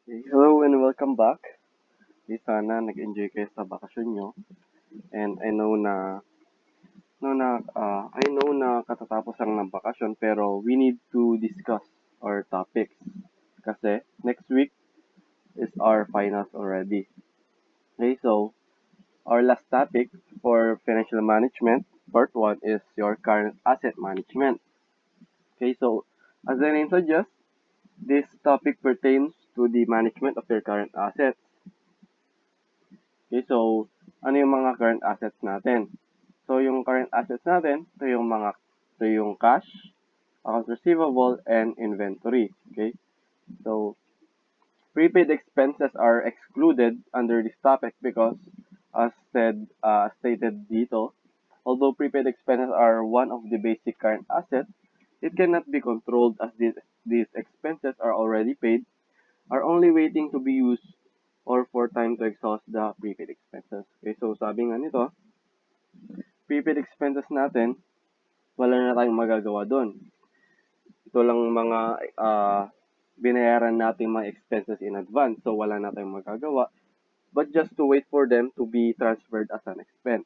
Hello and welcome back. Sana nag-enjoy kayo sa bakasyon nyo. And I know na katatapos lang ng bakasyon pero we need to discuss our topics. Kasi next week is our finals already. Okay, so our last topic for financial management, part 1 is your current asset management. Okay, so as the name suggests, this topic pertains to the management of your current assets. Okay, so ano yung mga current assets natin? So yung current assets natin, ito yung cash, accounts receivable, and inventory. Okay? So prepaid expenses are excluded under this topic because stated dito, although prepaid expenses are one of the basic current assets, it cannot be controlled as these expenses are already paid, are only waiting to be used or for time to exhaust the prepaid expenses. Okay, so sabi nga nito, prepaid expenses natin, wala na tayong magagawa doon. Ito lang mga binayaran natin mga expenses in advance, so wala na tayong magagawa. But just to wait for them to be transferred as an expense.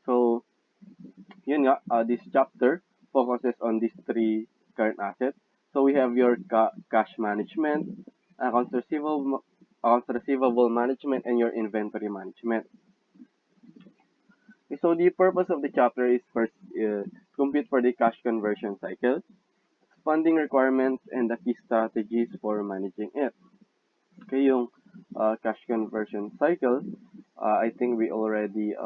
So, yun nga, this chapter focuses on these three current assets. So we have your cash management, accounts receivable management, and your inventory management. Okay, so the purpose of the chapter is first compute for the cash conversion cycle, funding requirements, and the key strategies for managing it. Okay, yung cash conversion cycle, I think we already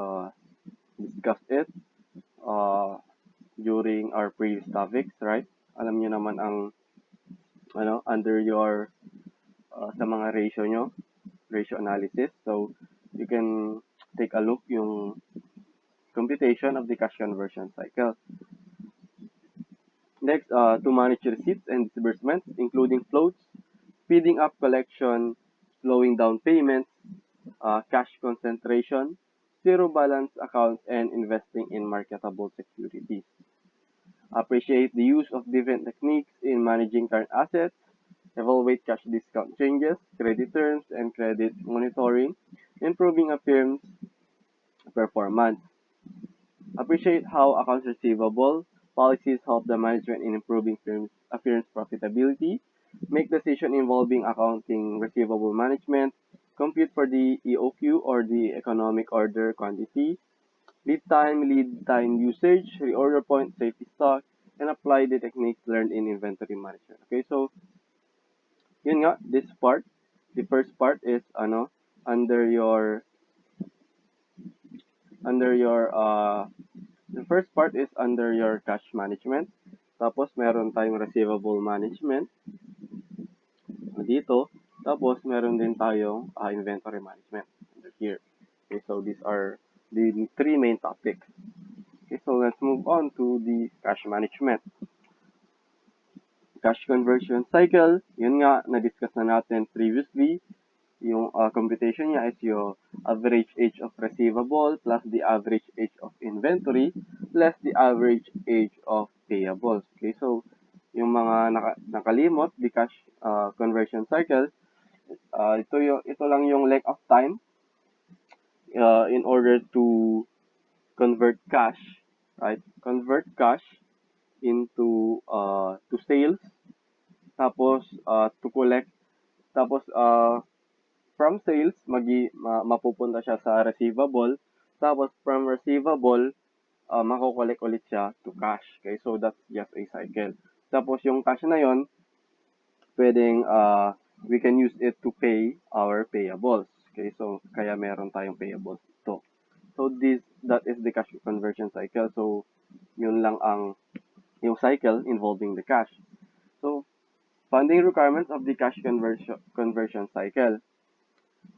discussed it during our previous topics, right? Alam niyo naman ang under your sa mga ratio analysis. So you can take a look yung computation of the cash conversion cycle. Next, to manage receipts and disbursements, including floats, speeding up collection, slowing down payments, cash concentration, zero balance accounts, and investing in marketable securities. Appreciate the use of different techniques in managing current assets, evaluate cash discount changes, credit terms, and credit monitoring, improving a firm's performance. Appreciate how accounts receivable policies help the management in improving a firm's profitability, make decisions involving accounting receivable management, compute for the EOQ or the economic order quantity, lead time usage, reorder point, safety stock, and apply the techniques learned in inventory management. Okay, so yun nga, the first part is under your under your the first part is under your cash management. Tapos meron tayong receivable management dito. Tapos meron din tayong inventory management under here. Okay, so these are the three main topics. Okay, so let's move on to the cash management. Cash conversion cycle, yun nga, na-discuss na natin previously. Yung computation niya is yung average age of receivable plus the average age of inventory plus the average age of payables. Okay, so yung mga nakalimot, the cash conversion cycle, ito lang yung length of time in order to convert cash, right? Convert cash into to sales, tapos to collect, tapos from sales mapupunta siya sa receivable, tapos from receivable mako-collect ulit siya to cash. Okay, so that's just a cycle. Tapos yung cash na yon, pwedeng we can use it to pay our payables. Okay, so kaya meron tayong payables ito. So that is the cash conversion cycle. So yun lang ang yung cycle involving the cash. So funding requirements of the cash conversion cycle.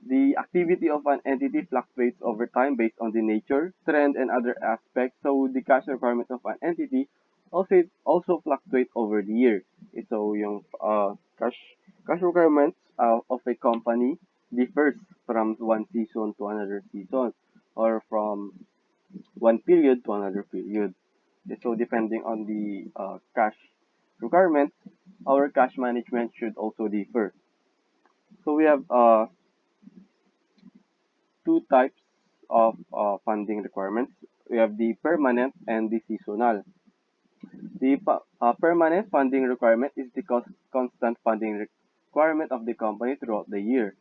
The activity of an entity fluctuates over time based on the nature, trend, and other aspects. So the cash requirements of an entity also fluctuate over the year. So yung cash requirements of a company differs from one season to another season or from one period to another period. So depending on the cash requirements, our cash management should also differ. So we have two types of funding requirements. We have the permanent and the seasonal. The permanent funding requirement is the constant funding requirement of the company throughout the year,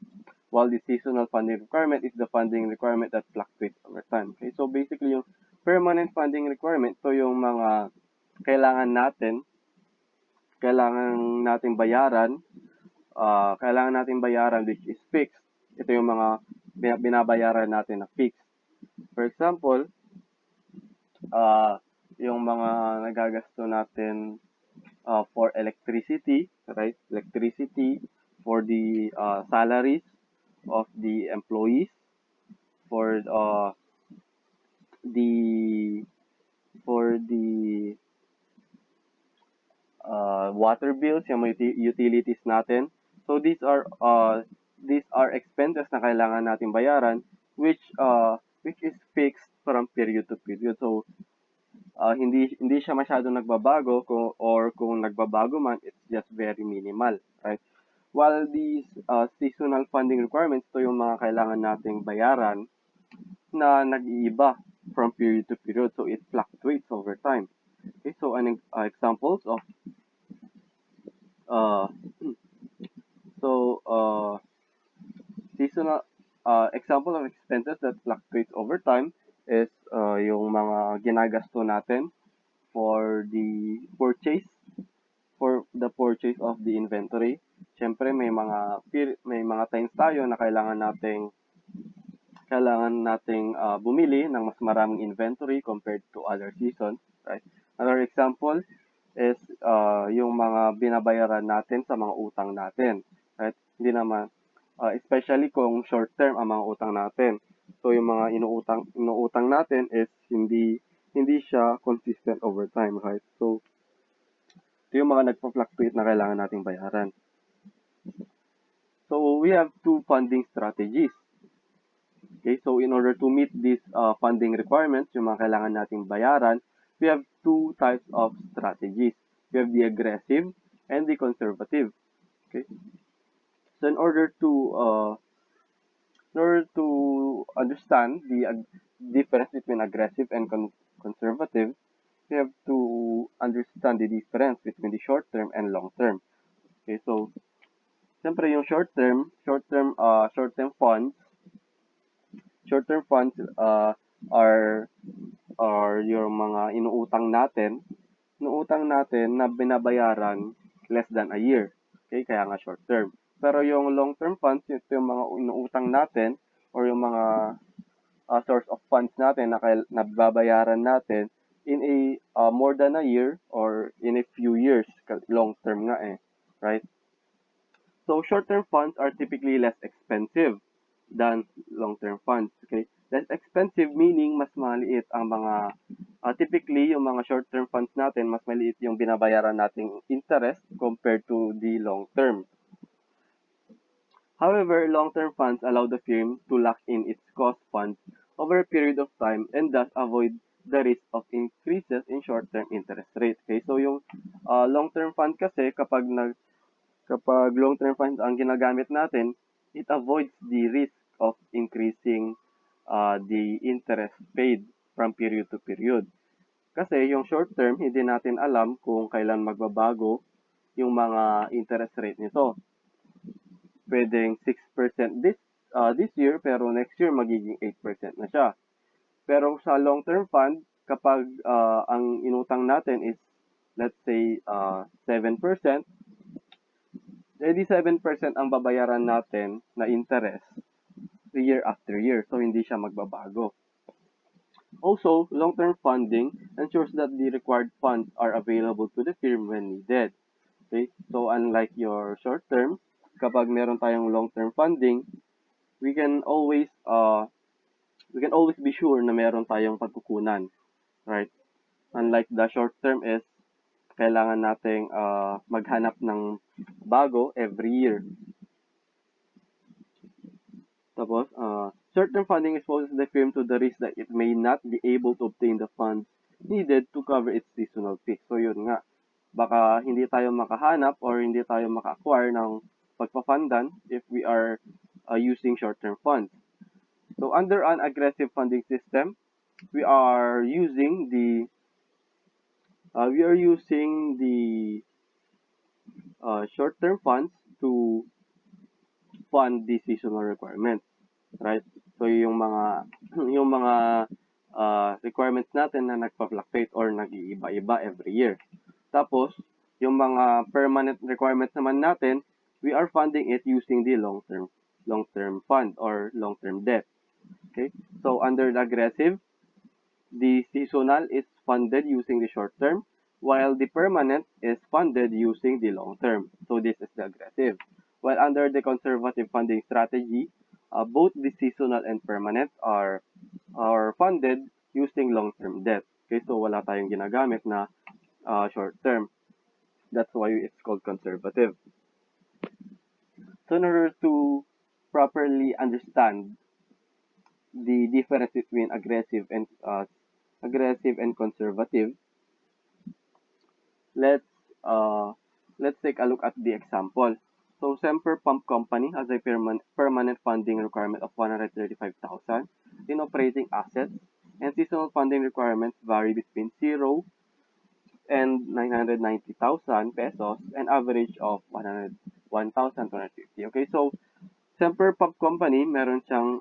while the seasonal funding requirement is the funding requirement that fluctuates over time. Okay, so basically yung permanent funding requirement, so yung mga kailangan natin, kailangan nating bayaran, kailangan nating bayaran which is fixed. Ito yung mga binabayaran natin na fixed. For example, yung mga nagagasto natin for electricity, right? Electricity, for the salaries of the employees, for the the water bills, yung mga utilities natin. So these are expenses na kailangan natin bayaran which is fixed from period to period. So hindi siya masyadong nagbabago kung nagbabago man, it's just very minimal, right? While these seasonal funding requirements, to yung mga kailangan nating bayaran na nag-iiba from period to period. So it fluctuates over time. Okay, so examples of uh, so seasonal example of expenses that fluctuates over time is yung mga ginagasto natin for the purchase for the purchase of the inventory. Siyempre may mga times tayo na kailangan nating bumili ng mas maraming inventory compared to other seasons, right? Another example is yung mga binabayaran natin sa mga utang natin, right? Hindi naman especially kung short term ang mga utang natin. So yung mga inuutang natin is hindi siya consistent over time, right? So ito yung mga nagpa-fluctuate na kailangan nating bayaran. So we have two funding strategies. Okay, so in order to meet these funding requirements, yung mga kailangan nating bayaran, we have two types of strategies. We have the aggressive and the conservative. Okay, so in order to understand the difference between aggressive and conservative, we have to understand the difference between the short term and long term. Okay, so siyempre yung short term funds are yung mga inuutang natin na binabayaran less than a year. Okay, kaya nga short term. Pero yung long term funds, ito yung mga inuutang natin or yung mga source of funds natin na babayaran natin in a more than a year or in a few years, long term nga eh, right? So short-term funds are typically less expensive than long-term funds. Okay? Less expensive meaning mas maliit ang mga typically yung mga short-term funds natin mas maliit yung binabayaran nating interest compared to the long-term. However, long-term funds allow the firm to lock in its cost funds over a period of time and thus avoid the risk of increases in short-term interest rate. Okay? So yung long-term fund kasi kapag long-term funds ang ginagamit natin, it avoids the risk of increasing the interest paid from period to period. Kasi yung short term, hindi natin alam kung kailan magbabago yung mga interest rate nito. Pwedeng 6% this year, pero next year magiging 8% na siya. Pero sa long-term fund, kapag ang inutang natin is, let's say, 7%, edi 7% ang babayaran natin na interest year after year. So, hindi siya magbabago. Also, long-term funding ensures that the required funds are available to the firm when needed. Okay? So, unlike your short-term, kapag meron tayong long-term funding, we can always be sure na meron tayong pagkukunan. Right? Unlike the short-term is kailangan nating maghanap ng bago every year. Tapos, short-term funding exposes the firm to the risk that it may not be able to obtain the funds needed to cover its seasonal peak. So, yun nga. baka hindi tayo makahanap or hindi tayo maka-acquire ng pagpapandan if we are using short-term funds. So under an aggressive funding system, we are using the short-term funds to fund the seasonal requirements, right? So yung mga yung mga requirements natin na nagpa-fluctuate or nag-iiba-iba every year. Tapos yung mga permanent requirements naman natin, we are funding it using the long-term fund or long-term debt. Okay? So under the aggressive, the seasonal is funded using the short term, while the permanent is funded using the long term. So this is the aggressive. While under the conservative funding strategy, both the seasonal and permanent are funded using long-term debt. Okay, so wala tayong ginagamit na short term. That's why it's called conservative. So in order to properly understand the difference between aggressive and conservative, let's uh, let's take a look at the example. So Semper Pump Company has a permanent funding requirement of 135,000 in operating assets, and seasonal funding requirements vary between 0 and 990,000 pesos, and average of 101,250. Okay, so Semper Pump Company, meron siyang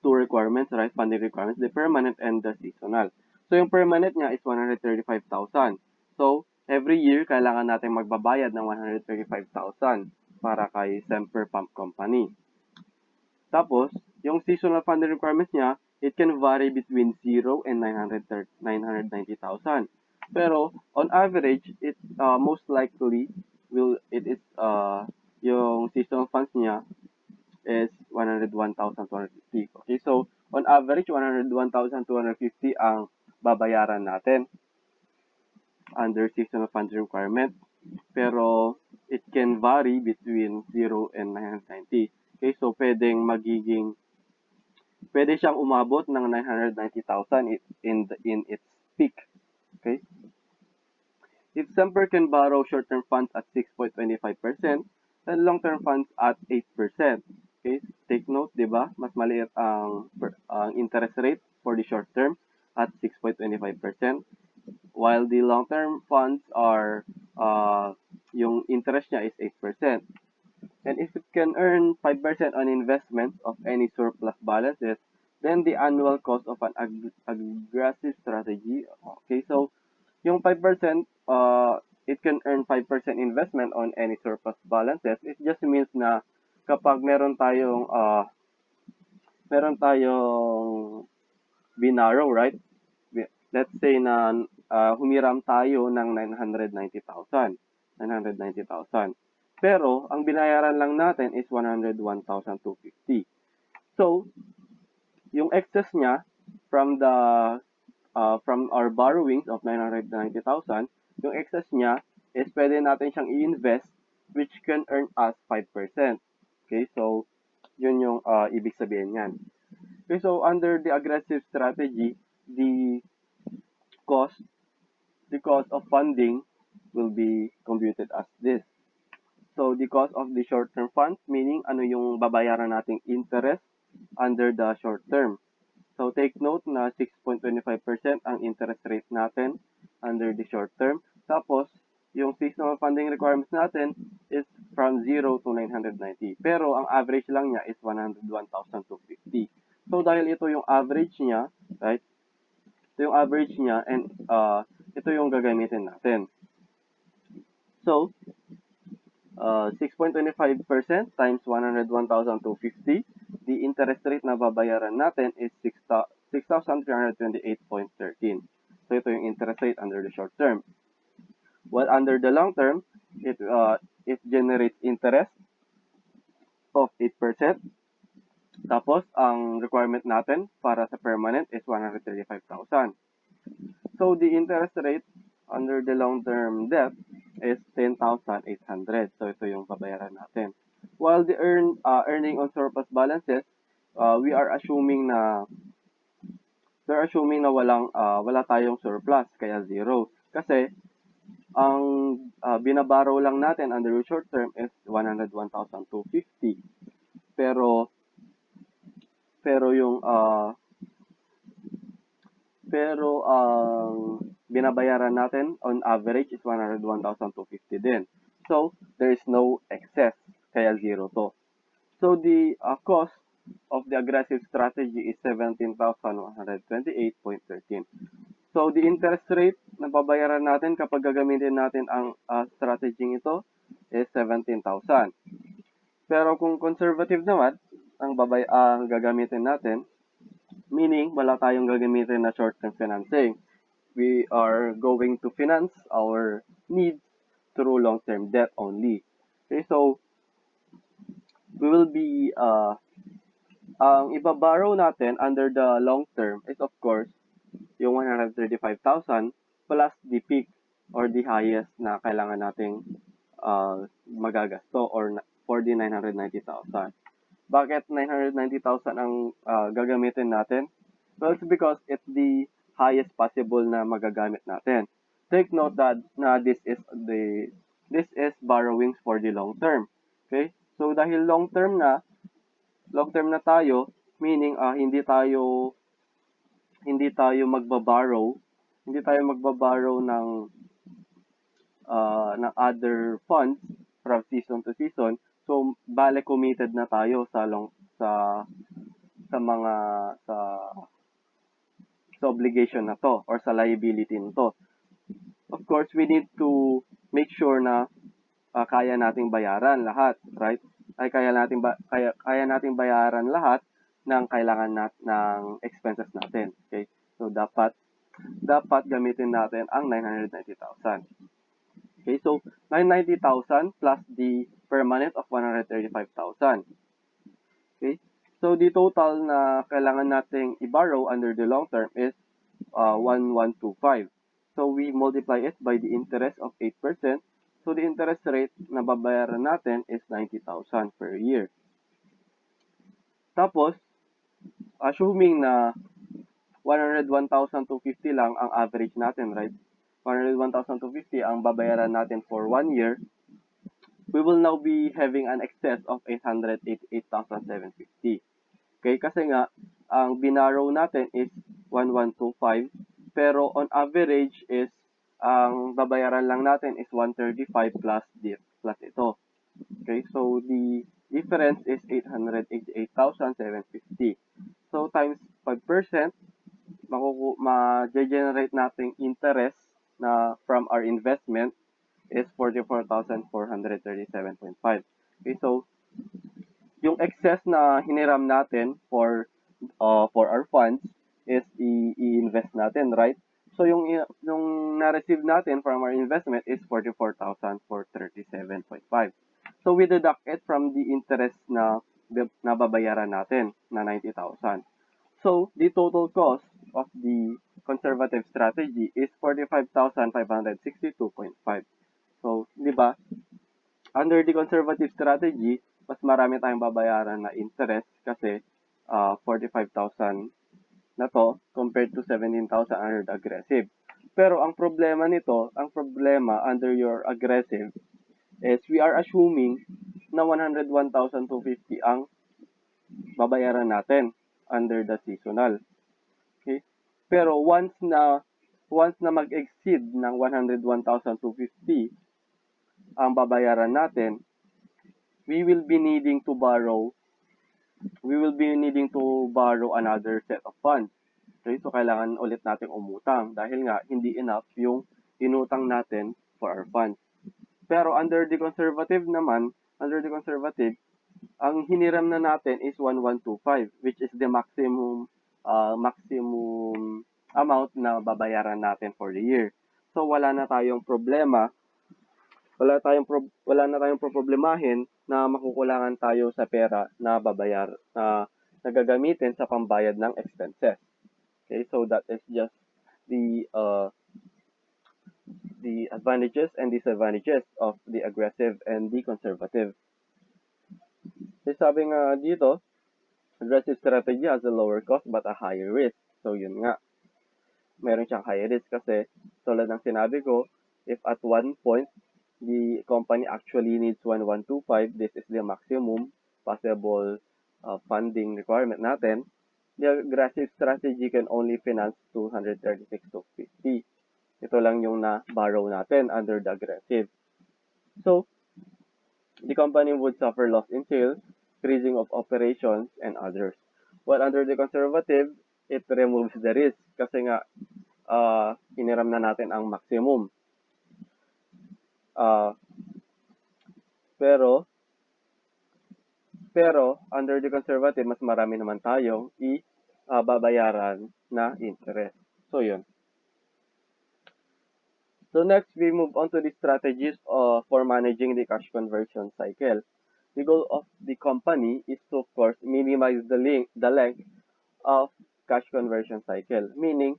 two requirements, right? Funding requirements, the permanent and the seasonal. So, yung permanent niya is 135,000. So, every year, kailangan natin magbabayad ng 135,000 para kay Semper Pump Company. Tapos, yung seasonal funding requirements niya, it can vary between 0 and 990,000. Pero, on average, it most likely it is yung seasonal funds niya is 101,250. Okay, so on average, 101,250 ang babayaran natin under seasonal funds requirement. Pero it can vary between 0 and 990. Okay, so pwede siyang umabot ng 990,000 in its peak. Okay? If Semper can borrow short-term funds at 6.25% and long-term funds at 8%. Okay? Take note, 'di ba? Mas maliit ang interest rate for the short term at 6.25%, while the long-term funds are yung interest niya is 8%. And if it can earn 5% on investment of any surplus balances, then the annual cost of an aggressive strategy, okay, so yung 5%, it can earn 5% investment on any surplus balances. It just means na kapag meron tayong binarrow, right? Let's say na humiram tayo ng 990,000. Pero ang binayaran lang natin is 101,250. So, yung excess niya from our borrowings of 990,000, yung excess niya is pwede natin siyang i-invest which can earn us 5%. Okay, so yun yung ibig sabihin niyan. Okay, so under the aggressive strategy, the cost of funding will be computed as this. So the cost of the short-term funds, meaning ano yung babayaran nating interest under the short term. So take note na 6.25% ang interest rate natin under the short term. Tapos, yung seasonal funding requirements natin is from 0 to 990. Pero ang average lang niya is 101,250. So dahil ito yung average niya, right? Ito yung average niya and ito yung gagamitin natin. So, 6.25% times 101,250, the interest rate na babayaran natin is 6,328.13. So ito yung interest rate under the short term. While under the long term, it generates interest of 8%. Tapos, ang requirement natin para sa permanent is 135,000. So the interest rate under the long-term debt is 10,800. So ito yung babayaran natin. While the earning on surplus balances, we are assuming na wala tayong surplus kaya zero. Kasi ang binaborrow lang natin under the short term is 101,250. Pero pero yung pero ang binabayaran natin on average is 101,250 din. So, there is no excess, kaya zero to. So, the cost of the aggressive strategy is 17,128.13. So, the interest rate na babayaran natin kapag gagamitin natin ang strategy ito is 17,000. Pero kung conservative naman, ang gagamitin natin, meaning wala tayong gagamitin na short-term financing. We are going to finance our needs through long-term debt only. Okay, so we will be ang ibaborrow natin under the long term is of course yung 135,000 plus the peak or the highest na kailangan nating magagasto or for the 990,000. Bakit 990,000 ang gagamitin natin? Well, it's because it's the highest possible na magagamit natin. Take note that na this is borrowings for the long term. Okay? So dahil long term na tayo, meaning hindi tayo magbaborrow ng other funds from season to season. So bale committed na tayo sa mga sa sa obligation na to or sa liability nito. Of course, we need to make sure na kaya nating bayaran lahat, right? Ay kaya nating bayaran lahat ng kailangan ng expenses natin. Okay? So dapat gamitin natin ang 990,000. Okay, so 990,000 plus the permanent of 135,000. Okay? So the total na kailangan nating i-borrow under the long term is 1125. So we multiply it by the interest of 8%. So the interest rate na babayaran natin is 90,000 per year. Tapos, assuming na 101,250 lang ang average natin, right? 101,250 ang babayaran natin for 1 year. We will now be having an excess of 888,750. Okay, kasi nga, ang binarrow natin is 1125, pero on average is, ang babayaran lang natin is 135 plus ito. Okay, so the difference is 888,750. So, times 5%, ma-generate nating interest na from our investment is 44,437.5. Okay, so, yung excess na hiniram natin for our funds is i-invest natin, right? So yung na-receive natin from our investment is 44,437.5. So we deduct it from the interest na nababayaran natin na 90,000. So the total cost of the conservative strategy is 45,562.5. So, di ba? Under the conservative strategy, mas marami tayong babayaran na interest kasi 45,000 na to compared to 17,000 under the aggressive. Pero ang problema under your aggressive is we are assuming na 101,250 ang babayaran natin under the seasonal. Okay? Pero once na mag-exceed ng 101,250 ang babayaran natin, we will be needing to borrow another set of funds. Okay, so kailangan ulit nating umutang dahil nga hindi enough yung inutang natin for our funds. Pero under the conservative, ang hiniram na natin is 1125, which is the maximum amount na babayaran natin for the year. So wala na tayong problemahin na makukulangan tayo sa pera na gagamitin sa pambayad ng expenses. Okay, so that is just the advantages and disadvantages of the aggressive and the conservative. So sabi nga dito, aggressive strategy has a lower cost but a higher risk. So yun nga, meron siyang higher risk kasi tulad ng sinabi ko, if at one point the company actually needs 1125, this is the maximum possible funding requirement natin, the aggressive strategy can only finance 236 to 50. Ito lang yung na-borrow natin under the aggressive. So, the company would suffer loss in sales, freezing of operations, and others. While under the conservative, it removes the risk kasi nga hiniram na natin ang maximum. Uh, pero, under the conservative, mas marami naman tayong babayaran na interest. So, yun. So, next, we move on to the strategies for managing the cash conversion cycle. The goal of the company is to, of course, minimize the length of cash conversion cycle. Meaning,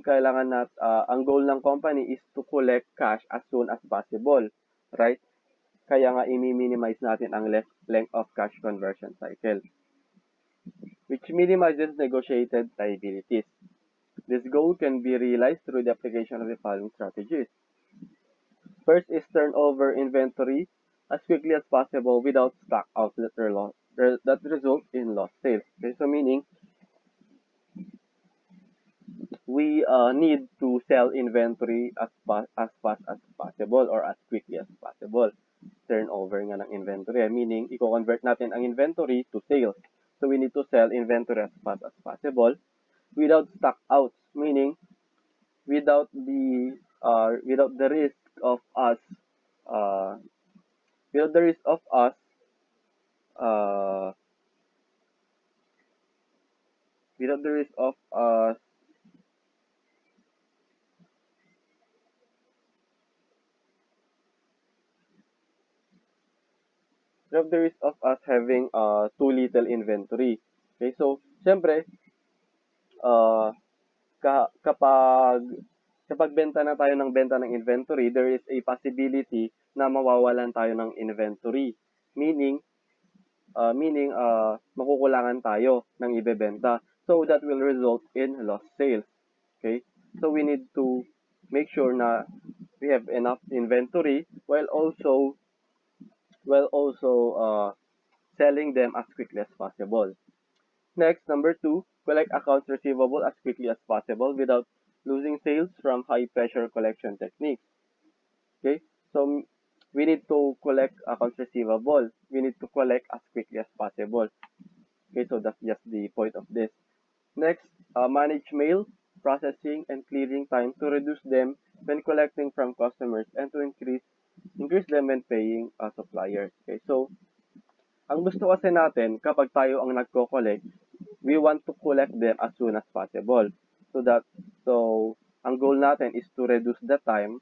kailangan ang goal ng company is to collect cash as soon as possible. Right? Kaya nga, i-minimize natin ang length of cash conversion cycle, which minimizes negotiated liabilities. This goal can be realized through the application of the following strategies. First is turn over inventory as quickly as possible without stock outs that result in lost sales. Okay, so meaning, we need to sell inventory as fast as possible or as quickly as possible. Turnover nga ng inventory, meaning i-convert natin ang inventory to sales. So we need to sell inventory as fast as possible without stock outs, meaning without the risk of us uh, without the risk of us uh, without the risk of us without the risk of us having too little inventory. Okay, so syempre uh, kapag benta na tayo ng benta ng inventory, there is a possibility na mawawalan tayo ng inventory. Meaning, makukulangan tayo ng ibebenta. So, that will result in lost sales. Okay? So, we need to make sure na we have enough inventory while also selling them as quickly as possible. Next, number 2, collect accounts receivable as quickly as possible without losing sales from high-pressure collection techniques. Okay? So, we need to collect accounts receivable. We need to collect as quickly as possible. Okay, so that's just the point of this. Next, manage mail, processing, and clearing time to reduce them when collecting from customers and to increase them when paying suppliers. Okay, so ang gusto kasi natin kapag tayo ang nagko-collect, we want to collect them as soon as possible. So ang goal natin is to reduce the time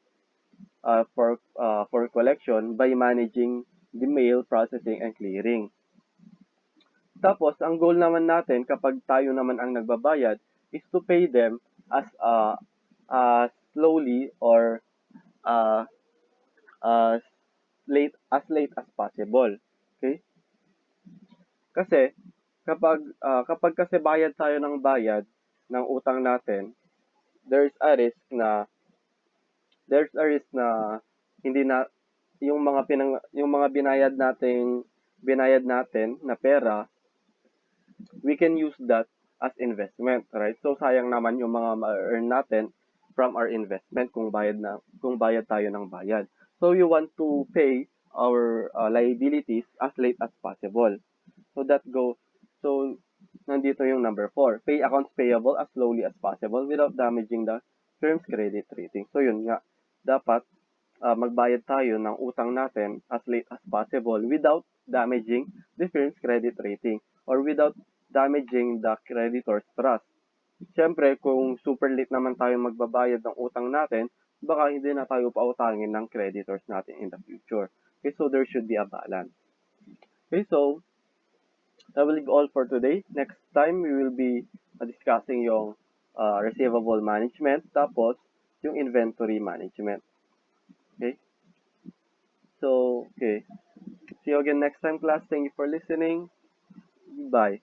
for collection by managing the mail, processing, and clearing. Tapos, ang goal naman natin kapag tayo naman ang nagbabayad is to pay them as slowly or uh, as late as possible. Okay? Kasi kapag kasi bayad tayo ng bayad ng utang natin, there's a risk na hindi na yung mga binayad natin na pera, we can use that as investment, right? So sayang naman yung mga ma-earn natin from our investment kung bayad tayo ng bayad. So we want to pay our liabilities as late as possible. So nandito yung number 4. Pay accounts payable as slowly as possible without damaging the firm's credit rating. So yun nga, dapat magbayad tayo ng utang natin as late as possible without damaging the firm's credit rating or without damaging the creditor's trust. Siyempre, kung super late naman tayo magbabayad ng utang natin, baka hindi na tayo pautangin ng creditors natin in the future. Okay, so there should be a balance. Okay, so that will be all for today. Next time, we will be discussing yung receivable management, tapos yung inventory management. Okay? So, okay. See you again next time, class. Thank you for listening. Bye.